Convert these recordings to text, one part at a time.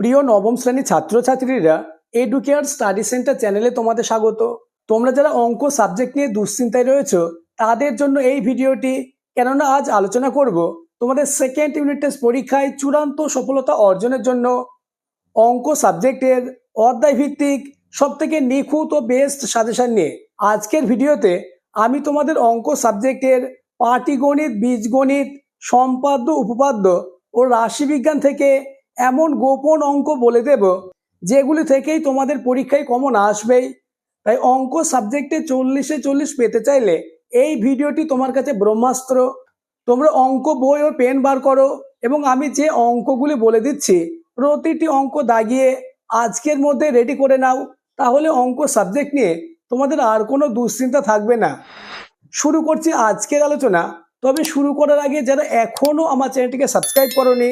প্রিয় নবম শ্রেণীর ছাত্রছাত্রীরা এডুকেয়ার স্টাডি সেন্টার চ্যানেলে তোমাদের স্বাগত। তোমরা যারা অঙ্ক সাবজেক্ট নিয়ে দুশ্চিন্তায় রয়েছো তাদের জন্য এই ভিডিওটি, কেননা আজ আলোচনা করব তোমাদের সেকেন্ড ইউনিট টেস্ট পরীক্ষায় চূড়ান্ত সফলতা অর্জনের জন্য অঙ্ক সাবজেক্টের অধ্যায় ভিত্তিক সবথেকে নিখুঁত ও বেস্ট সাজেশন নিয়ে। আজকের ভিডিওতে আমি তোমাদের অঙ্ক সাবজেক্টের পাটিগণিত, বীজগণিত, সম্পাদ্য, উপপাদ্য ও রাশিবিজ্ঞান থেকে এমন গোপন অঙ্ক বলে দেব যেগুলি থেকেই তোমাদের পরীক্ষায় কমন আসবেই। তাই অঙ্ক সাবজেক্টে 40-এ 40 পেতে চাইলে এই ভিডিওটি তোমার কাছে ব্রহ্মাস্ত্র। তোমরা অঙ্ক বই ও পেন বার করো এবং আমি যে অঙ্কগুলি বলে দিচ্ছি প্রতিটি অঙ্ক দাগিয়ে আজকের মধ্যে রেডি করে নাও, তাহলে অঙ্ক সাবজেক্ট নিয়ে তোমাদের আর কোনো দুশ্চিন্তা থাকবে না। শুরু করছি আজকের আলোচনা। তবে শুরু করার আগে যারা এখনো আমার চ্যানেলটিকে সাবস্ক্রাইব করোনি,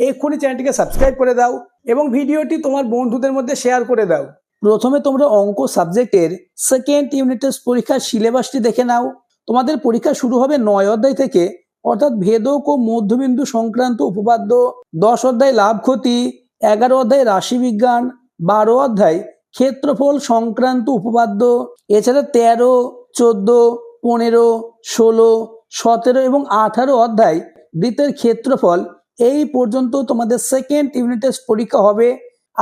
এক্ষুনি চ্যানেলটিকে সাবস্ক্রাইব করে দাও এবং ভিডিওটি তোমার বন্ধুদের মধ্যে শেয়ার করে দাও। প্রথমে তোমরা অঙ্ক সাবজেক্টের সেকেন্ড ইউনিট টেস্ট পরীক্ষার সিলেবাসটি দেখে নাও। তোমাদের পরীক্ষা শুরু হবে 9 অধ্যায় থেকে, অর্থাৎ ভেদক ও মধ্যবিন্দু সংক্রান্ত উপপাদ্য, 10 অধ্যায় লাভ ক্ষতি, 11 অধ্যায় রাশিবিজ্ঞান, 12 অধ্যায় ক্ষেত্রফল সংক্রান্ত উপপাদ্য, এছাড়া 13, 14, 15, 16, 17 এবং 18 অধ্যায় বৃত্তের ক্ষেত্রফল। এই পর্যন্ত তোমাদের সেকেন্ড ইউনিট টেস্ট পরীক্ষা হবে।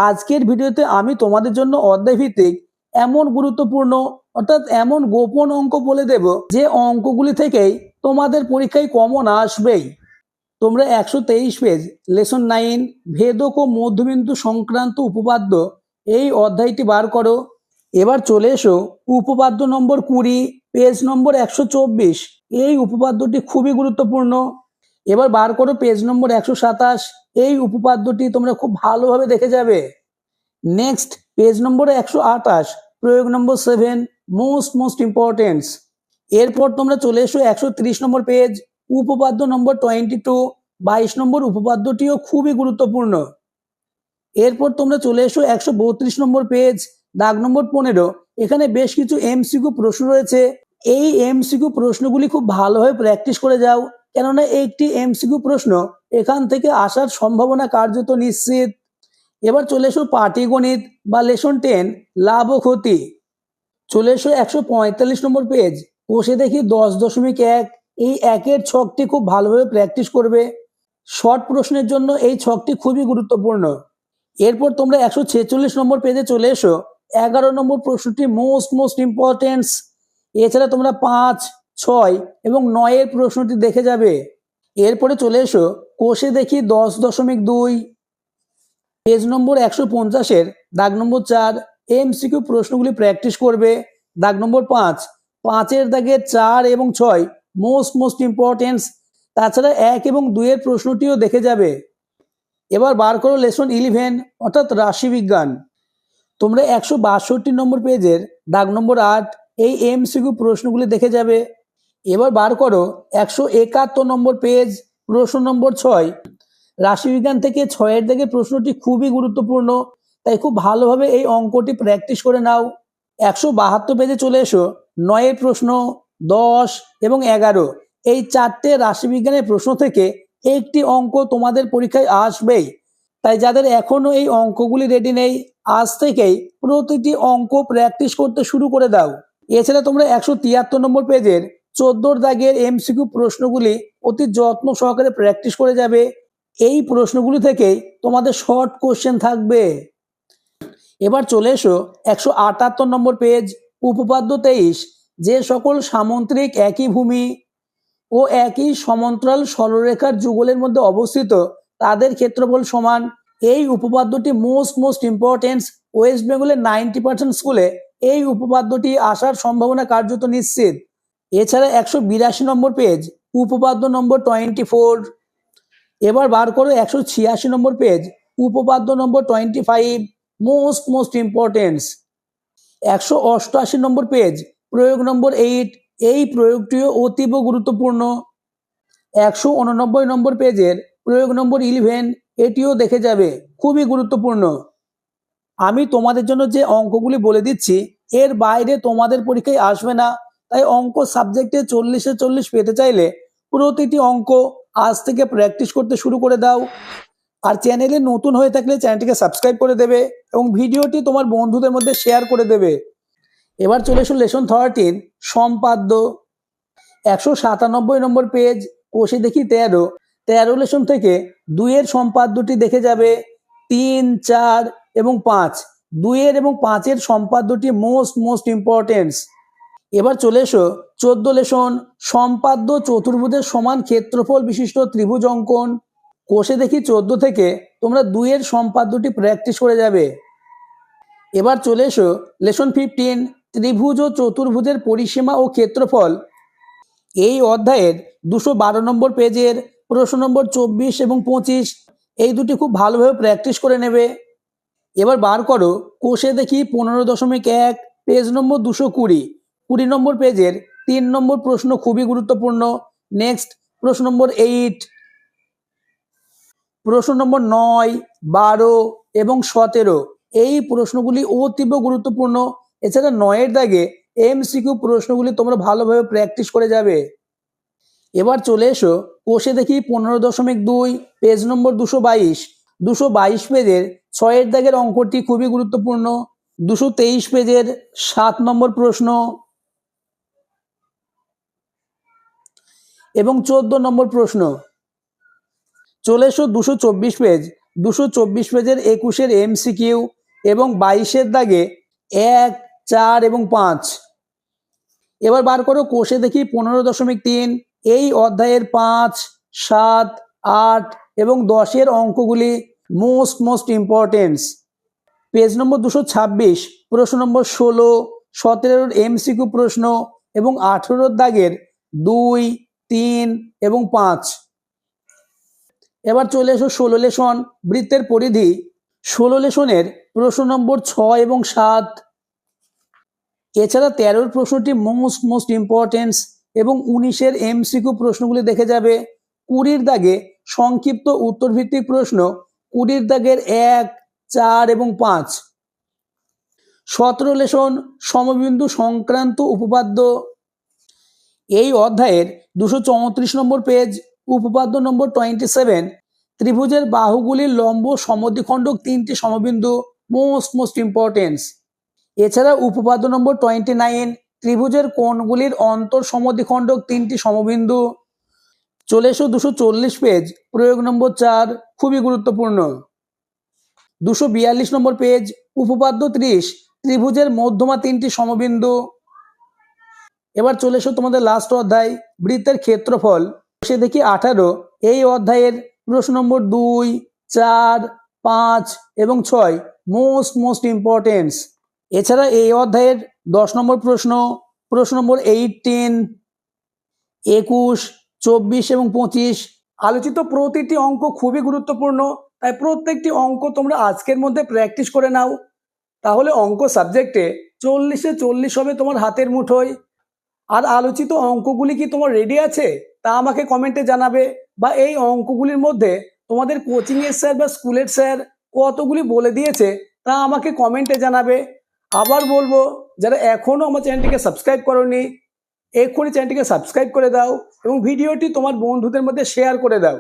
আজকের ভিডিওতে আমি তোমাদের জন্য অধ্যায় ভিত্তিক এমন গুরুত্বপূর্ণ অর্থাৎ এমন গোপন অঙ্ক বলে দেব যে অঙ্কগুলি থেকেই তোমাদের পরীক্ষায় কমন আসবেই। তোমরা 123 পেজ লেসন 9 ভেদক ও মধ্যবিন্দু সংক্রান্ত উপপাদ্য এই অধ্যায়টি বার করো। এবার চলে এসো উপপাদ্য নম্বর 20 পেজ নম্বর 124। এই উপপাদ্যটি খুবই গুরুত্বপূর্ণ। এবার বার করো পেজ নম্বর 127। এই উপপাদ্যটি তোমরা খুব ভালোভাবে দেখে যাবে। নেক্সট পেজ নম্বর 128 প্রয়োগ নম্বর 7 মোস্ট ইম্পর্টেন্স। এরপর তোমরা চলে এসো 130 নম্বর পেজ উপপাদ্য নম্বর 22 22 নম্বর উপপাদ্যটিও খুবই গুরুত্বপূর্ণ। এরপর তোমরা চলে এসো 132 নম্বর পেজ দাগ নম্বর 15। এখানে বেশ কিছু এমসিকিউ প্রশ্ন রয়েছে। এই এমসিকিউ প্রশ্নগুলি খুব ভালোভাবে প্র্যাকটিস করে যাও, কেননা একটি এমসিকিউ প্রশ্ন এখান থেকে আসার সম্ভাবনা কার্যত নিশ্চিত। এবার চলে এসো পাটিগণিত বা লেসন 10 লাভ ও ক্ষতি। চলে এসো 145 নম্বর পেজ, কষে দেখি 10.1। এই একের ছকটি খুব ভালোভাবে প্র্যাকটিস করবে। শর্ট প্রশ্নের জন্য এই ছকটি খুবই গুরুত্বপূর্ণ। এরপর তোমরা 146 নম্বর পেজে চলে এসো 11 নম্বর প্রশ্নটি মোস্ট ইম্পর্টেন্স। এছাড়া তোমরা 5, 6 এবং 9 এর প্রশ্নটি দেখে যাবে। এরপরে চলে এসো কষে দেখি 10.2 পেজ নম্বর 150 দাগ নম্বর 4 এমসিকিউ প্রশ্নগুলি প্র্যাকটিস করবে। দাগ নম্বর 5 5 দাগের 4 এবং 6 মোস্ট ইম্পর্টেন্স। তাছাড়া 1 এবং 2 এর প্রশ্নটিও দেখে যাবে। এবার বার করো লেসন 11 অর্থাৎ রাশিবিজ্ঞান। তোমরা 162 নম্বর পেজের দাগ নম্বর 8 এই এমসিকিউ প্রশ্নগুলি দেখে যাবে। এবার বার করো 171 নম্বর পেজ প্রশ্ন নম্বর 6। রাশিবিজ্ঞান থেকে 6 দাগে প্রশ্নটি খুবই গুরুত্বপূর্ণ, তাই খুব ভালোভাবে এই অঙ্কটি প্র্যাকটিস করে নাও। 172 পেজে চলে এসো 9 প্রশ্ন, 10 এবং 11 এই 4টে রাশিবিজ্ঞানের প্রশ্ন থেকে একটি অঙ্ক তোমাদের পরীক্ষায় আসবেই। তাই যাদের এখনো এই অঙ্কগুলি রেডি নেই, আজ থেকেই প্রতিটি অঙ্ক প্র্যাকটিস করতে শুরু করে দাও। এছাড়া তোমরা 173 নম্বর পেজের 14 দাগের এমসিকিউ প্রশ্নগুলি অতি যত্ন সহকারে প্র্যাকটিস করে যাবে। এই প্রশ্নগুলি থেকেই তোমাদের শর্ট কোশ্চেন থাকবে। এবার চলে এসো 178 নম্বর পেজ উপপাদ্য 23 যে সকল সামুদ্রিক একই ভূমি ও একই সমান্তরাল সরলরেখার যুগলের মধ্যে অবস্থিত তাদের ক্ষেত্রফল সমান। এই উপপাদ্যটি মোস্ট ইম্পর্টেন্স। ওয়েস্ট বেঙ্গলের 90% স্কুলে এই উপপাদ্যটি আসার সম্ভাবনা কার্যত নিশ্চিত। এছাড়া 182 নম্বর পেজ উপপাদ্য নম্বর 24। এবার বার করো 186 নম্বর পেজ উপপাদ্য নম্বর 25 মোস্ট ইম্পর্টেন্স। 188 নম্বর পেজ প্রয়োগ নম্বর 8 এই প্রয়োগটিও অতীব গুরুত্বপূর্ণ। 189 নম্বর পেজের প্রয়োগ নম্বর 11 এটিও দেখে যাবে, খুবই গুরুত্বপূর্ণ। আমি তোমাদের জন্য যে অঙ্কগুলি বলে দিচ্ছি এর বাইরে তোমাদের পরীক্ষায় আসবে না। তাই অঙ্ক সাবজেক্টে 40-এ 40 পেতে চাইলে প্রতিটি অঙ্ক আজ থেকে প্র্যাকটিস করতে শুরু করে দাও। আর চ্যানেলে নতুন হয়ে থাকলে চ্যানেলটিকে সাবস্ক্রাইব করে দেবে এবং ভিডিওটি তোমার বন্ধুদের মধ্যে শেয়ার করে দেবে। এবার চলে এসো লেসন 13 সম্পাদ্য। 197 নম্বর পেজ, কোষে দেখি 13 লেসন থেকে 2-এর সম্পাদ্যটি দেখে যাবে। 3, 4 এবং 5, 2-এর এবং 5-এর সম্পাদ্যটি মোস্ট ইম্পর্টেন্স। এবার চলে এসো 14 লেসন সম্পাদ্য চতুর্ভুজের সমান ক্ষেত্রফল বিশিষ্ট ত্রিভুজ অঙ্কন। কোষে দেখি 14 থেকে তোমরা 2-এর সম্পাদ্যটি প্র্যাকটিস করে যাবে। এবার চলে এসো লেসন 15 ত্রিভুজ ও চতুর্ভুজের পরিসীমা ও ক্ষেত্রফল। এই অধ্যায়ের 212 নম্বর পেজের প্রশ্ন নম্বর 24 এবং 25 এই দুটি খুব ভালোভাবে প্র্যাকটিস করে নেবে। এবার বার করো কোষে দেখি 15.1 পেজ নম্বর 220, 20 নম্বর পেজের 3 নম্বর প্রশ্ন খুবই গুরুত্বপূর্ণ। নেক্সট প্রশ্ন নম্বর 8, প্রশ্ন নম্বর 9, 12 এবং 17 এই প্রশ্নগুলি অতীব গুরুত্বপূর্ণ। এছাড়া 9-এর দাগে এমসিকিউ প্রশ্নগুলি তোমরা ভালোভাবে প্র্যাকটিস করে যাবে। এবার চলে এসো কোষে দেখি 15.2 পেজ নম্বর 222 পেজের 6-এর দাগের অঙ্কটি খুবই গুরুত্বপূর্ণ। 223 পেজের 7 নম্বর প্রশ্ন এবং 14 নম্বর প্রশ্ন। চলে এসো 224 পেজের 21-এর এমসিকিউ এবং 22-এর দাগে 1, 4 এবং 5। এবার বার করো কোষে দেখি 15.3 এই অধ্যায়ের 5, 7, 8 এবং 10-এর অঙ্কগুলি মোস্ট ইম্পর্টেন্স। পেজ নম্বর 226 প্রশ্ন নম্বর 16, 17-এর এমসিকিউ প্রশ্ন এবং 18-এর দাগের 2, 3 এবং 5। এবার চলে এসো 16 লেসন বৃত্তের পরিধি। 16 লেসনের প্রশ্ন নম্বর 6 এবং 7। এছাড়া 13-এর প্রশ্নটি মোস্ট ইম্পর্টেন্স এবং 19-এর এমসিকিউ প্রশ্নগুলি দেখে যাবে। 20-এর দাগে সংক্ষিপ্ত উত্তর ভিত্তিক প্রশ্ন, 20-এর দাগের 1, 4 এবং 5। 17 লেসন সমবিন্দু সংক্রান্ত উপপাদ্য। এই অধ্যায়ের 234 নম্বর পেজ উপপাদ্য নম্বর 27 ত্রিভুজের বাহুগুলির লম্ব সমদ্বিখণ্ডক 3টি সমবিন্দু মোস্ট ইম্পর্টেন্স। এছাড়া উপপাদ্য নম্বর 29 ত্রিভুজের কোণগুলির অন্তর সমদ্বিখণ্ডক 3টি সমবিন্দু। চলে এসো 240 পেজ প্রয়োগ নম্বর 4 খুবই গুরুত্বপূর্ণ। 242 নম্বর পেজ উপপাদ্য 30 ত্রিভুজের মধ্যমা 3টি সমবিন্দু। এবার চলে এসো তোমাদের লাস্ট অধ্যায় বৃত্তের ক্ষেত্রফল। সে দেখি 18 এই অধ্যায়ের প্রশ্ন নম্বর 2, 4, 5 এবং 6 মোস্ট ইম্পর্টেন্স। এছাড়া এই অধ্যায়ের 10 নম্বর প্রশ্ন নম্বর 18, 21, 24 এবং 25 আলোচিত প্রতিটি অঙ্ক খুবই গুরুত্বপূর্ণ। তাই প্রত্যেকটি অঙ্ক তোমরা আজকের মধ্যে প্র্যাকটিস করে নাও, তাহলে অঙ্ক সাবজেক্টে 40-এ 40 হবে তোমার হাতের মুঠোয়। আর আলোচিত অঙ্কগুলি কি তোমার রেডি আছে তা আমাকে কমেন্টে জানাবে, বা এই অঙ্কগুলির মধ্যে তোমাদের কোচিংয়ের স্যার বা স্কুলের স্যার কতগুলি বলে দিয়েছে তা আমাকে কমেন্টে জানাবে। আবার বলবো, যারা এখনও আমার চ্যানেলটিকে সাবস্ক্রাইব করোনি এক্ষুনি চ্যানেলটিকে সাবস্ক্রাইব করে দাও এবং ভিডিওটি তোমার বন্ধুদের মধ্যে শেয়ার করে দাও।